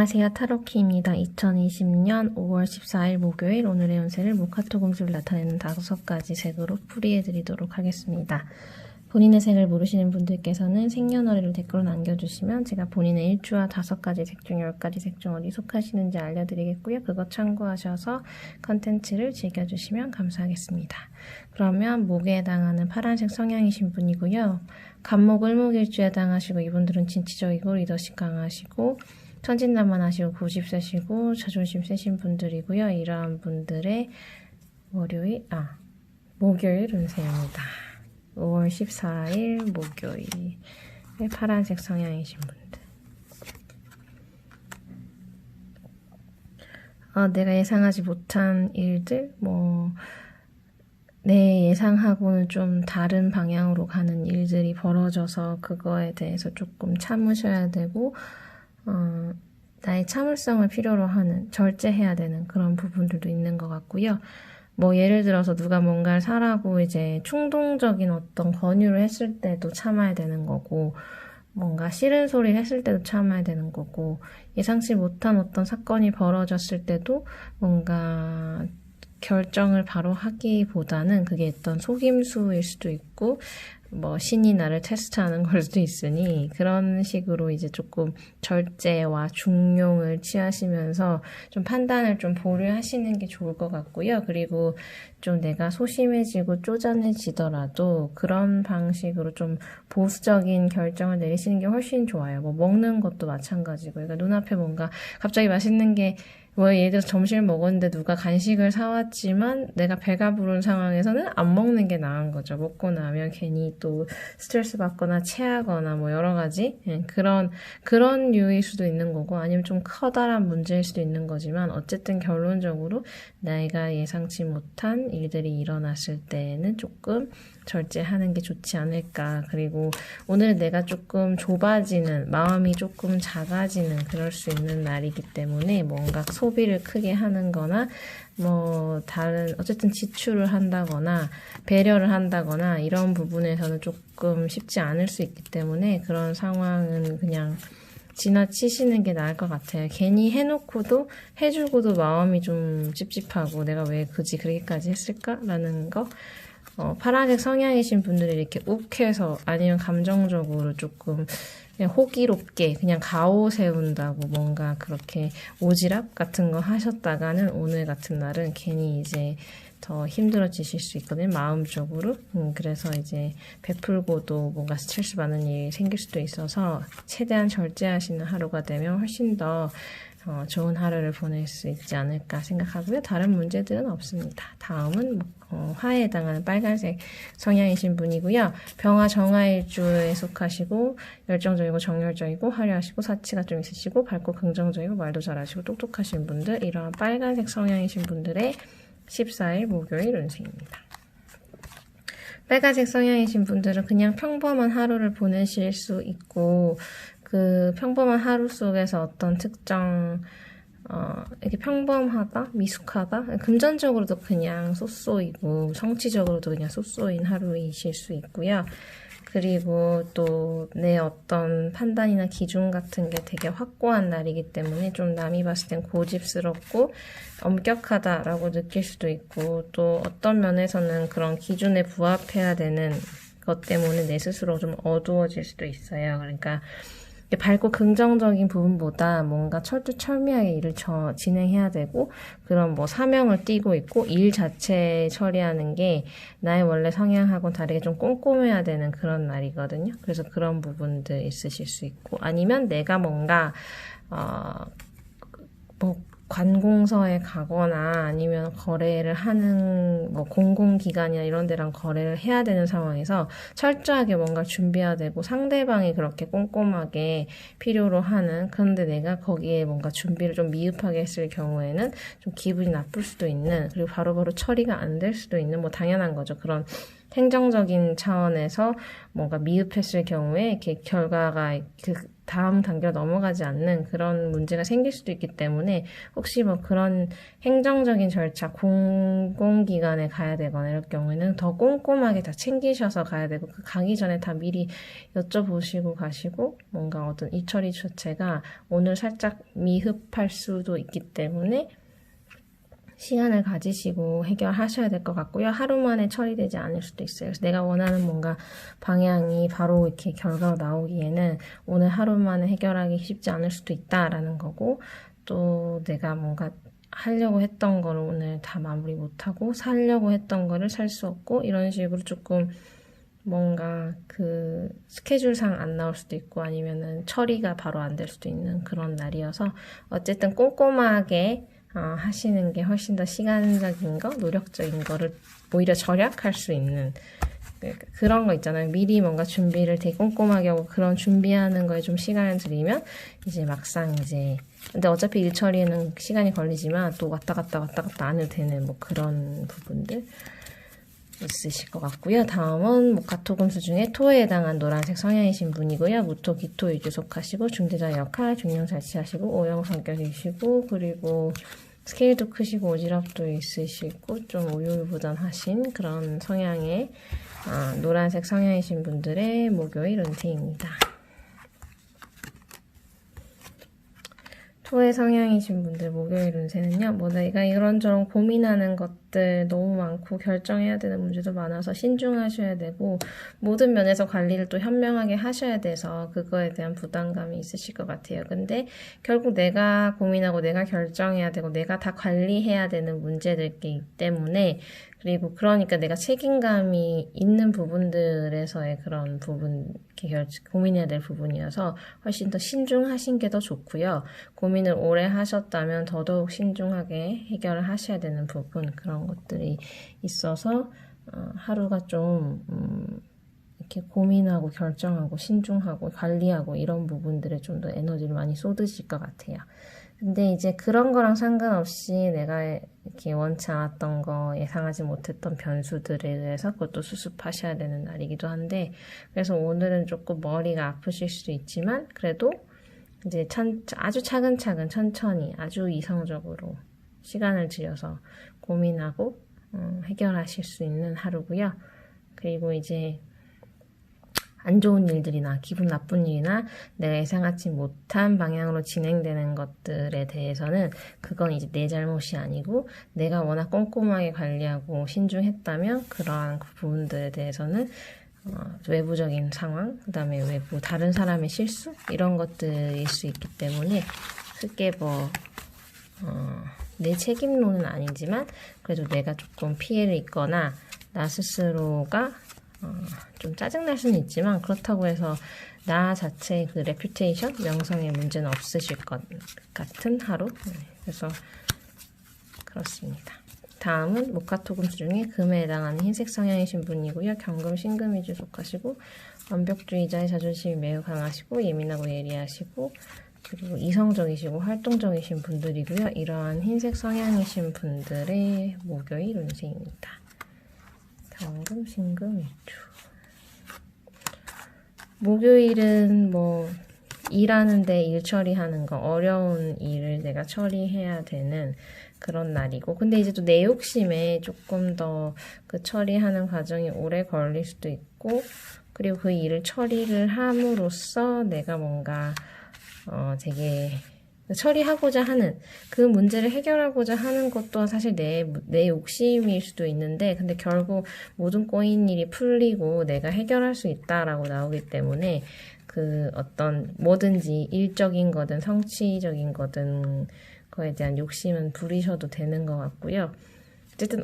안녕하세요. 타로키입니다. 2020년 5월 14일 목요일 오늘의 운세를 모카토 공주를 나타내는 5가지 색으로 풀이해드리도록 하겠습니다. 본인의 색을 모르시는 분들께서는 생년월일을 댓글로 남겨주시면 제가 본인의 일주와 5가지 색 중 10가지 색 중 어디 속하시는지 알려드리겠고요. 그거 참고하셔서 컨텐츠를 즐겨주시면 감사하겠습니다. 그러면 목에 해당하는 파란색 성향이신 분이고요. 간목, 을목일주에 해당하시고 이분들은 진취적이고 리더십 강하시고 천진난만하시고 고집 세시고 자존심 세신 분들이고요. 이러한 분들의 목요일 운세입니다. 5월 14일 목요일의 파란색 성향이신 분들. 내가 예상하지 못한 일들, 내 예상하고는 좀 다른 방향으로 가는 일들이 벌어져서 그거에 대해서 조금 참으셔야 되고, 나의 참을성을 필요로 하는, 절제해야 되는 그런 부분들도 있는 것 같고요. 예를 들어서 누가 뭔가를 사라고 이제 충동적인 어떤 권유를 했을 때도 참아야 되는 거고, 뭔가 싫은 소리를 했을 때도 참아야 되는 거고, 예상치 못한 어떤 사건이 벌어졌을 때도 뭔가 결정을 바로 하기보다는 그게 어떤 속임수일 수도 있고, 신이 나를 테스트하는 걸 수도 있으니 그런 식으로 이제 조금 절제와 중용을 취하시면서 좀 판단을 좀 보류하시는 게 좋을 것 같고요. 그리고 좀 내가 소심해지고 쪼잔해지더라도 그런 방식으로 좀 보수적인 결정을 내리시는 게 훨씬 좋아요. 먹는 것도 마찬가지고, 그러니까 눈앞에 뭔가 갑자기 맛있는 게 예를 들어서 점심을 먹었는데 누가 간식을 사왔지만 내가 배가 부른 상황에서는 안 먹는 게 나은 거죠. 먹고 나면 괜히 또 스트레스 받거나 체하거나 여러 가지 그런 류일 수도 있는 거고, 아니면 좀 커다란 문제일 수도 있는 거지만 어쨌든 결론적으로 내가 예상치 못한 일들이 일어났을 때는 조금 절제하는 게 좋지 않을까. 그리고 오늘 내가 조금 좁아지는, 마음이 조금 작아지는 그럴 수 있는 날이기 때문에 뭔가 소비를 크게 하는 거나 다른 어쨌든 지출을 한다거나 배려를 한다거나 이런 부분에서는 조금 쉽지 않을 수 있기 때문에 그런 상황은 그냥 지나치시는 게 나을 것 같아요. 괜히 해놓고도 해주고도 마음이 좀 찝찝하고 내가 왜 굳이 그렇게까지 했을까라는 거. 파란색 성향이신 분들이 이렇게 욱해서 아니면 감정적으로 조금 그냥 호기롭게 그냥 가오 세운다고 뭔가 그렇게 오지랖 같은 거 하셨다가는 오늘 같은 날은 괜히 이제 더 힘들어지실 수 있거든요. 마음적으로. 그래서 이제 베풀고도 뭔가 스트레스 받는 일이 생길 수도 있어서 최대한 절제하시는 하루가 되면 훨씬 더 좋은 하루를 보낼 수 있지 않을까 생각하고요. 다른 문제들은 없습니다. 다음은 화에 해당하는 빨간색 성향이신 분이고요. 병화 정화일주에 속하시고 열정적이고 정열적이고 화려하시고 사치가 좀 있으시고 밝고 긍정적이고 말도 잘하시고 똑똑하신 분들, 이러한 빨간색 성향이신 분들의 14일 목요일 운세입니다. 빨간색 성향이신 분들은 그냥 평범한 하루를 보내실 수 있고, 그 평범한 하루 속에서 어떤 특정 이렇게 평범하다, 미숙하다, 금전적으로도 그냥 쏘쏘이고 성취적으로도 그냥 쏘쏘인 하루이실 수 있고요. 그리고 또 내 어떤 판단이나 기준 같은 게 되게 확고한 날이기 때문에 좀 남이 봤을 땐 고집스럽고 엄격하다라고 느낄 수도 있고, 또 어떤 면에서는 그런 기준에 부합해야 되는 것 때문에 내 스스로 좀 어두워질 수도 있어요. 그러니까 밝고 긍정적인 부분보다 뭔가 철두철미하게 일을 진행해야 되고, 그런 사명을 띠고 있고 일 자체 처리하는 게 나의 원래 성향하고는 다르게 좀 꼼꼼해야 되는 그런 날이거든요. 그래서 그런 부분들 있으실 수 있고, 아니면 내가 뭔가 관공서에 가거나 아니면 거래를 하는 공공기관이나 이런 데랑 거래를 해야 되는 상황에서 철저하게 뭔가 준비해야 되고, 상대방이 그렇게 꼼꼼하게 필요로 하는, 그런데 내가 거기에 뭔가 준비를 좀 미흡하게 했을 경우에는 좀 기분이 나쁠 수도 있는, 그리고 바로바로 처리가 안 될 수도 있는, 당연한 거죠. 그런 행정적인 차원에서 뭔가 미흡했을 경우에 이렇게 결과가 다음 단계로 넘어가지 않는 그런 문제가 생길 수도 있기 때문에 혹시 뭐 그런 행정적인 절차, 공공기관에 가야 되거나 이럴 경우에는 더 꼼꼼하게 다 챙기셔서 가야 되고 그 가기 전에 다 미리 여쭤보시고 가시고 뭔가 어떤 이 처리 자체가 오늘 살짝 미흡할 수도 있기 때문에 시간을 가지시고 해결하셔야 될 것 같고요. 하루 만에 처리되지 않을 수도 있어요. 그래서 내가 원하는 뭔가 방향이 바로 이렇게 결과로 나오기에는 오늘 하루 만에 해결하기 쉽지 않을 수도 있다라는 거고 또 내가 뭔가 하려고 했던 거를 오늘 다 마무리 못하고 사려고 했던 거를 살 수 없고 이런 식으로 조금 뭔가 그 스케줄상 안 나올 수도 있고 아니면은 처리가 바로 안 될 수도 있는 그런 날이어서 어쨌든 꼼꼼하게 하시는 게 훨씬 더 시간적인 거, 노력적인 거를 오히려 절약할 수 있는 그런 거 있잖아요. 미리 뭔가 준비를 되게 꼼꼼하게 하고 그런 준비하는 거에 좀 시간을 들이면 이제 막상 이제 근데 어차피 일 처리에는 시간이 걸리지만 또 왔다 갔다 안 해도 되는 뭐 그런 부분들 있으실 것 같고요. 다음은 목화토금수 중에 토에 해당한 노란색 성향이신 분이고요. 무토, 기토 위주 속하시고 중대자 역할, 중령 잘 취하시고 오형 성격이시고 그리고 스케일도 크시고 오지랖도 있으시고 좀 우유부단하신 그런 성향의 노란색 성향이신 분들의 목요일 운세입니다. 토의 성향이신 분들 목요일 운세는요. 뭐 내가 이런저런 고민하는 것들 너무 많고 결정해야 되는 문제도 많아서 신중하셔야 되고 모든 면에서 관리를 또 현명하게 하셔야 돼서 그거에 대한 부담감이 있으실 것 같아요. 근데 결국 내가 고민하고 내가 결정해야 되고 내가 다 관리해야 되는 문제들이기 때문에 그리고 그러니까 내가 책임감이 있는 부분들에서의 그런 부분, 고민해야 될 부분이어서 훨씬 더 신중하신 게 더 좋고요. 고민을 오래 하셨다면 더더욱 신중하게 해결을 하셔야 되는 부분, 그런 것들이 있어서 하루가 좀 이렇게 고민하고 결정하고 신중하고 관리하고 이런 부분들에 좀 더 에너지를 많이 쏟으실 것 같아요. 근데 이제 그런 거랑 상관없이 내가 이렇게 원치 않았던 거, 예상하지 못했던 변수들에 대해서 그것도 수습하셔야 되는 날이기도 한데, 그래서 오늘은 조금 머리가 아프실 수도 있지만, 그래도 이제 아주 차근차근 천천히 아주 이성적으로 시간을 들여서 고민하고 해결하실 수 있는 하루고요. 그리고 이제 안 좋은 일들이나 기분 나쁜 일이나 내가 예상하지 못한 방향으로 진행되는 것들에 대해서는 그건 이제 내 잘못이 아니고 내가 워낙 꼼꼼하게 관리하고 신중했다면 그러한 부분들에 대해서는 외부적인 상황, 그 다음에 외부 다른 사람의 실수 이런 것들일 수 있기 때문에 크게 내 책임론은 아니지만 그래도 내가 조금 피해를 입거나 나 스스로가 좀 짜증날 수는 있지만 그렇다고 해서 나 자체의 그 레퓨테이션, 명성에 문제는 없으실 것 같은 하루. 그래서 그렇습니다. 다음은 목화토금수 중에 금에 해당하는 흰색 성향이신 분이고요. 경금, 신금 위주 속하시고 완벽주의자의 자존심이 매우 강하시고 예민하고 예리하시고 그리고 이성적이시고 활동적이신 분들이고요. 이러한 흰색 성향이신 분들의 목요일 운세입니다. 경금, 신금, 일주. 목요일은 뭐 일하는데 일 처리하는 거 어려운 일을 내가 처리해야 되는 그런 날이고 근데 이제 또 내 욕심에 조금 더 그 처리하는 과정이 오래 걸릴 수도 있고 그리고 그 일을 처리를 함으로써 내가 뭔가 되게 처리하고자 하는 그 문제를 해결하고자 하는 것도 사실 내 욕심일 수도 있는데 근데 결국 모든 꼬인 일이 풀리고 내가 해결할 수 있다라고 나오기 때문에 그 어떤 뭐든지 일적인 거든 성취적인 거든 거에 대한 욕심은 부리셔도 되는 것 같고요. 어쨌든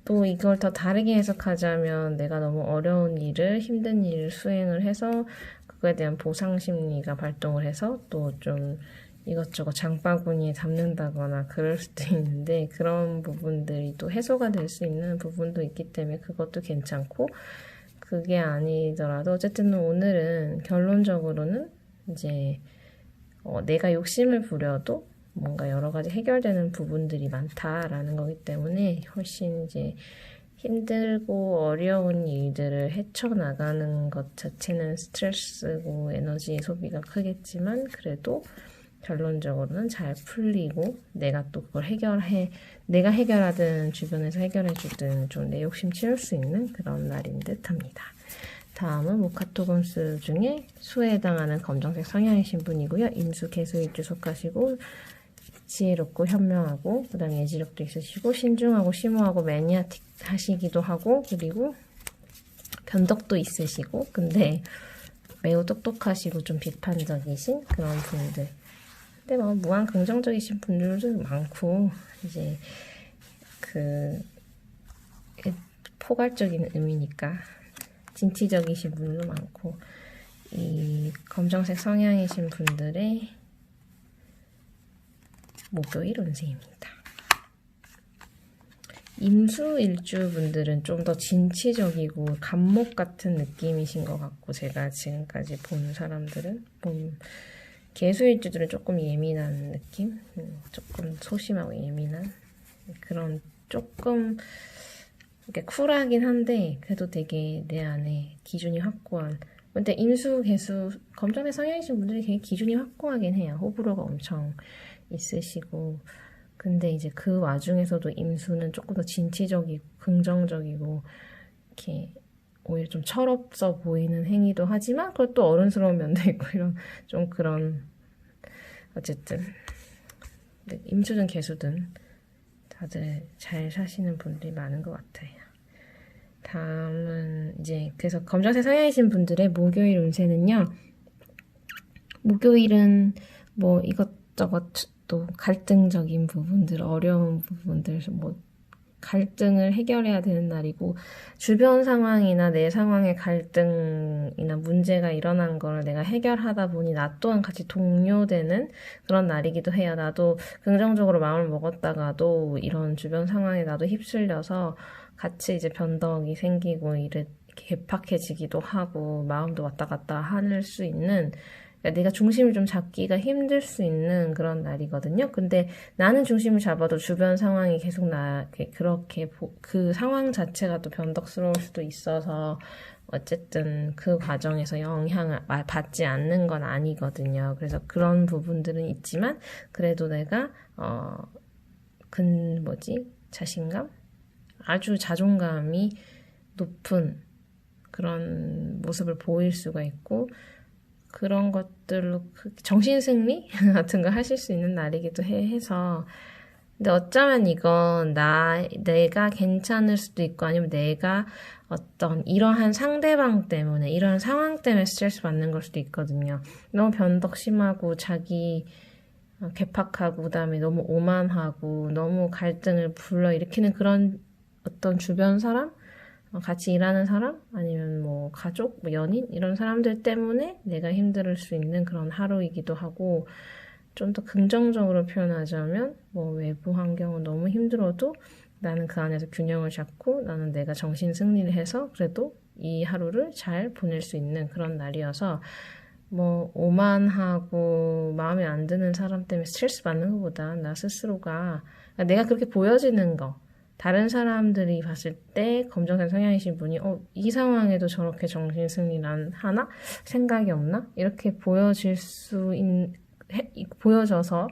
또 이걸 더 다르게 해석하자면 내가 너무 어려운 일을 힘든 일을 수행을 해서 그거에 대한 보상 심리가 발동을 해서 또 좀 이것저것 장바구니에 담는다거나 그럴 수도 있는데 그런 부분들이 또 해소가 될 수 있는 부분도 있기 때문에 그것도 괜찮고 그게 아니더라도 어쨌든 오늘은 결론적으로는 이제 내가 욕심을 부려도 뭔가 여러 가지 해결되는 부분들이 많다라는 거기 때문에 훨씬 이제 힘들고 어려운 일들을 헤쳐나가는 것 자체는 스트레스고 에너지 소비가 크겠지만 그래도 결론적으로는 잘 풀리고 내가 또 그걸 내가 해결하든 주변에서 해결해주든 좀 내 욕심 치울 수 있는 그런 날인 듯 합니다. 다음은 모카토금수 중에 수에 해당하는 검정색 성향이신 분이고요. 임수, 개수, 일주 속하시고 지혜롭고 현명하고 그 다음에 예지력도 있으시고 신중하고 심오하고 매니아틱 하시기도 하고 그리고 변덕도 있으시고 근데 매우 똑똑하시고 좀 비판적이신 그런 분들. 근데 뭐 무한 긍정적이신 분들도 많고 이제 그 포괄적인 의미니까 진취적이신 분들도 많고 이 검정색 성향이신 분들의 목요일 운세입니다. 임수일주 분들은 좀 더 진취적이고 감목 같은 느낌이신 것 같고 제가 지금까지 본 사람들은 개수일주들은 조금 예민한 느낌? 조금 소심하고 예민한 그런 조금 이렇게 쿨하긴 한데 그래도 되게 내 안에 기준이 확고한 근데 임수, 개수, 검정색 성향이신 분들이 되게 기준이 확고하긴 해요. 호불호가 엄청 있으시고 근데 이제 그 와중에서도 임수는 조금 더 진취적이고 긍정적이고 이렇게 오히려 좀 철없어 보이는 행위도 하지만 그것도 어른스러운 면도 있고 이런 좀 그런 어쨌든 임수든 개수든 다들 잘 사시는 분들이 많은 것 같아요. 다음은 이제 그래서 검정색 성향이신 분들의 목요일 운세는요. 목요일은 뭐 이것저것 또 갈등적인 부분들, 어려운 부분들, 뭐 갈등을 해결해야 되는 날이고 주변 상황이나 내 상황의 갈등이나 문제가 일어난 걸 내가 해결하다 보니 나 또한 같이 동요되는 그런 날이기도 해요. 나도 긍정적으로 마음을 먹었다가도 이런 주변 상황에 나도 휩쓸려서 같이 이제 변덕이 생기고 이렇게 개팍해지기도 하고 마음도 왔다 갔다 할 수 있는 그러니까 내가 중심을 좀 잡기가 힘들 수 있는 그런 날이거든요. 근데 나는 중심을 잡아도 주변 상황이 계속 그렇게 그 상황 자체가 또 변덕스러울 수도 있어서 어쨌든 그 과정에서 영향을 받지 않는 건 아니거든요. 그래서 그런 부분들은 있지만 그래도 내가 자신감? 아주 자존감이 높은 그런 모습을 보일 수가 있고 그런 것들로 정신승리 같은 거 하실 수 있는 날이기도 해서 근데 어쩌면 이건 내가 괜찮을 수도 있고 아니면 내가 어떤 이러한 상대방 때문에 이런 상황 때문에 스트레스 받는 걸 수도 있거든요. 너무 변덕 심하고 자기 개팍하고 그다음에 너무 오만하고 너무 갈등을 불러일으키는 그런 어떤 주변 사람 같이 일하는 사람 아니면 뭐 가족, 뭐 연인 이런 사람들 때문에 내가 힘들 수 있는 그런 하루이기도 하고 좀 더 긍정적으로 표현하자면 뭐 외부 환경은 너무 힘들어도 나는 그 안에서 균형을 잡고 나는 내가 정신 승리를 해서 그래도 이 하루를 잘 보낼 수 있는 그런 날이어서 뭐 오만하고 마음에 안 드는 사람 때문에 스트레스 받는 것보다 나 스스로가 내가 그렇게 보여지는 거 다른 사람들이 봤을 때 검정색 성향이신 분이 이 상황에도 저렇게 정신승리를 하나? 생각이 없나? 이렇게 보여져서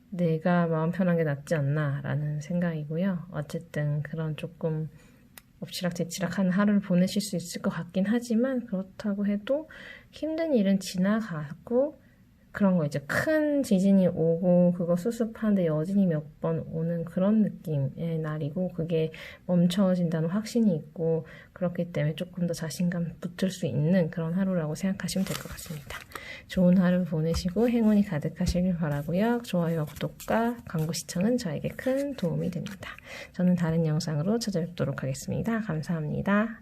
내가 마음 편한 게 낫지 않나 라는 생각이고요. 어쨌든 그런 조금 엎치락뒤치락한 하루를 보내실 수 있을 것 같긴 하지만 그렇다고 해도 힘든 일은 지나가고 그런 거 이제 큰 지진이 오고 그거 수습하는데 여진이 몇 번 오는 그런 느낌의 날이고 그게 멈춰진다는 확신이 있고 그렇기 때문에 조금 더 자신감 붙을 수 있는 그런 하루라고 생각하시면 될 것 같습니다. 좋은 하루 보내시고 행운이 가득하시길 바라고요. 좋아요와 구독과 광고 시청은 저에게 큰 도움이 됩니다. 저는 다른 영상으로 찾아뵙도록 하겠습니다. 감사합니다.